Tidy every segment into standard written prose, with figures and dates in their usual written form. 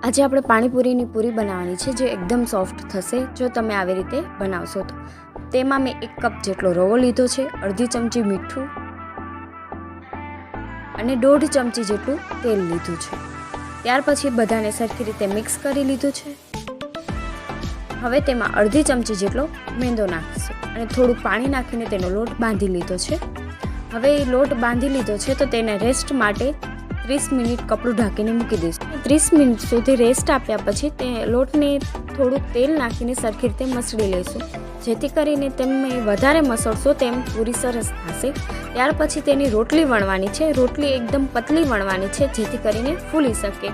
આજે આપણે પાણીપુરીની પૂરી બનાવવાની છે જે એકદમ સોફ્ટ થશે જો તમે આવી રીતે બનાવશો તો। તેમાં મેં 1 કપ જેટલો રવો લીધો છે, અડધી ચમચી મીઠું અને 1.5 ચમચી જેટલું તેલ લીધું છે। ત્યાર પછી બધાને સરખી રીતે મિક્સ કરી લીધું છે। હવે તેમાં અડધી ચમચી જેટલો મેંદો નાખીશું અને થોડું પાણી નાખીને તેનો લોટ બાંધી લીધો છે। હવે એ લોટ બાંધી લીધો છે તો તેને રેસ્ટ માટે 30 મિનિટ કપડું ઢાંકીને મૂકી દઈશું। 30 મિનિટ સુધી રેસ્ટ આપ્યા પછી તે લોટને થોડું તેલ નાખીને સરખી રીતે મસળી લઈશું, જેથી કરીને તમે વધારે મસળશો તેમ પૂરી સરસ થશે। ત્યાર પછી તેની રોટલી વણવાની છે। રોટલી એકદમ પતલી વણવાની છે જેથી કરીને ફૂલી શકે।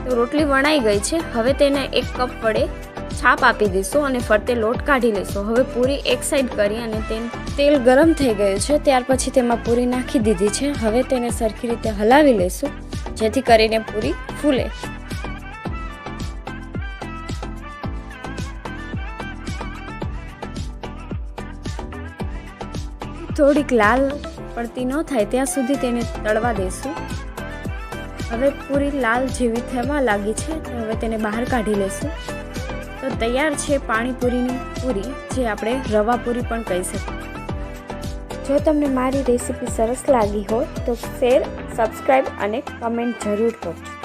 તો રોટલી વણાઈ ગઈ છે। હવે તેને 1 કપ વડે છાપ આપી દઈશું અને ફરતે લોટ કાઢી લઈશું। હવે પૂરી એક સાઈડ કરી અને તેલ ગરમ થઈ ગયું છે, ત્યાર પછી તેમાં પૂરી નાખી દીધી છે। હવે તેને સરખી રીતે હલાવી લઈશું જેથી કરીને પૂરી ફૂલે। થોડીક લાલ પડતી ન થાય ત્યાં સુધી તેને તળવા દઈશું। હવે પૂરી લાલ જેવી થવા લાગી છે તો હવે તેને બહાર કાઢી લઈશું। તો તૈયાર છે પાણીપુરીની પૂરી, જે આપણે રવા પૂરી પણ કહી શકીએ। જો તમને મારી રેસીપી સરસ લાગી હોય તો શેર, સબસ્ક્રાઈબ અને કમેન્ટ જરૂર કરજો।